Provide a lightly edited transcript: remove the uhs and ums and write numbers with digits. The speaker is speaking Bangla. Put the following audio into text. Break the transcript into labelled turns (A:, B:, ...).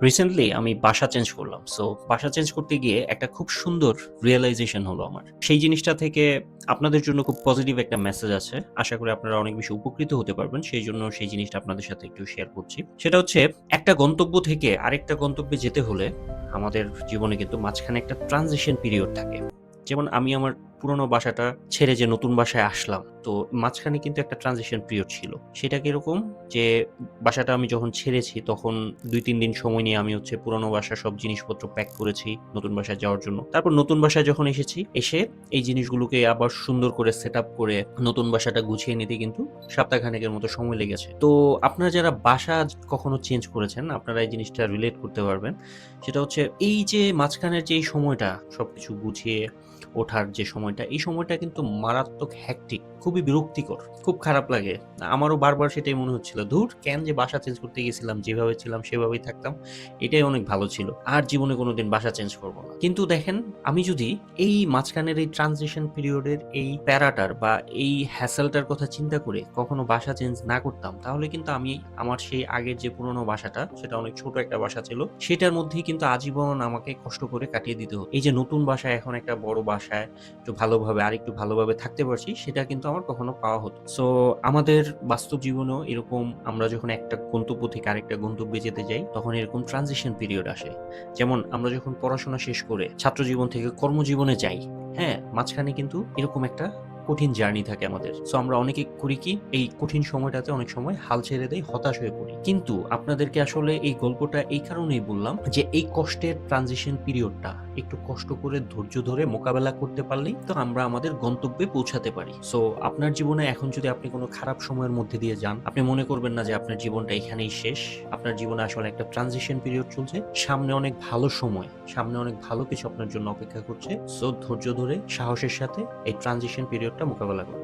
A: রিসেন্টলি আমি বাসা চেঞ্জ করলাম। সো বাসা চেঞ্জ করতে গিয়ে একটা খুব সুন্দর রিয়ালাইজেশন হলো আমার। সেই জিনিসটা থেকে আপনাদের জন্য খুব পজিটিভ একটা মেসেজ আছে। আশা করি আপনারা অনেক বেশি উপকৃত হতে পারবেন। সেইজন্য সেই জিনিসটা আপনাদের সাথে একটু শেয়ার করছি। সেটা হচ্ছে একটা গন্তব্য থেকে আরেকটা গন্তব্যে যেতে হলে আমাদের জীবনে কিন্তু মাঝখানে একটা ট্রানজিশন পিরিয়ড থাকে। যেমন আমি আমার পুরোনো বাসাটা ছেড়ে যে নতুন বাসায় আসলাম, তো মাঝখানে কিন্তু একটা ট্রানজিশন পিরিয়ড ছিল। সেটা কিরকম? যে বাসাটা আমি যখন ছেড়েছি তখন ২-৩ দিন সময় নিয়ে আমি হচ্ছে পুরোনো বাসার সব জিনিসপত্র প্যাক করেছি নতুন বাসায় যাওয়ার জন্য। তারপর নতুন বাসায় যখন এসেছি, এসে এই জিনিসগুলোকে আবার সুন্দর করে সেটআপ করে নতুন বাসাটা গুছিয়ে নিতে কিন্তু সপ্তাহখানেকের মতো সময় লেগেছে। তো আপনারা যারা বাসা কখনো চেঞ্জ করেছেন, আপনারা এই জিনিসটা রিলেট করতে পারবেন। সেটা হচ্ছে এই যে মাঝখানের যে এই সময়টা সবকিছু গুছিয়ে ওঠার যে সময়টা, এই সময়টা কিন্তু মারাত্মক হ্যাকটিক, খুবই বিরক্তিকর, খুব খারাপ লাগে। আমারও বারবার সেটাই মনে হচ্ছিল, ধুর কেন যে বাসা চেঞ্জ করতে গেছিলাম, যেভাবে ছিলাম সেভাবেই থাকতাম, এটাই অনেক ভালো ছিল, আর জীবনে কোনোদিন বাসা চেঞ্জ করব না। কিন্তু দেখেন, আমি যদি এই মাঝখানের এই ট্রানজিশন পিরিয়ডের এই প্যারাটার বা এই হ্যাসেলটার কথা চিন্তা করে কখনো বাসা চেঞ্জ না করতাম, তাহলে কিন্তু আমি আমার সেই আগের যে পুরোনো বাসাটা, সেটা অনেক ছোট একটা বাসা ছিল, সেটার মধ্যেই কিন্তু আজীবন আমাকে কষ্ট করে কাটিয়ে দিতে হতো। এই যে নতুন বাসায় এখন একটা বড় বাসায় একটু ভালোভাবে আরেকটু ভালোভাবে থাকতে পারছি, সেটা কিন্তু আমার কখনো পাওয়া হতো। সো আমাদের বাস্তব জীবনেও এরকম, আমরা যখন একটা গন্তব্য থেকে আরেকটা গন্তব্যে যেতে যাই, তখন এরকম ট্রানজিশন পিরিয়ড আসে। যেমন আমরা যখন পড়াশোনা শেষ করে ছাত্র জীবন থেকে কর্মজীবনে যাই, হ্যাঁ, মাঝখানে কিন্তু এরকম একটা কঠিন জার্নি থাকে আমাদের। সো আমরা অনেকে করি কি, এই কঠিন সময়টাতে অনেক সময় হাল ছেড়ে দেই, হতাশ হয়ে পড়ি। কিন্তু আপনাদেরকে আসলে এই গল্পটা এই কারণেই বললাম যে এই কষ্টের ট্রানজিশন পিরিয়ডটা একটু কষ্ট করে ধৈর্য ধরে মোকাবেলা করতে পারলেই তো আমরা আমাদের গন্তব্যে পৌঁছাতে পারি। সো আপনার জীবনে এখন যদি আপনি কোনো খারাপ সময়ের মধ্যে দিয়ে যান, আপনি মনে করবেন না যে আপনার জীবনটা এখানেই শেষ। আপনার জীবনে আসলে একটা ট্রানজিশন পিরিয়ড চলছে, সামনে অনেক ভালো সময়, সামনে অনেক ভালো কিছু আপনার জন্য অপেক্ষা করছে। সো ধৈর্য ধরে সাহসের সাথে এই ট্রানজিশন পিরিয়ডটা মোকাবেলা করুন।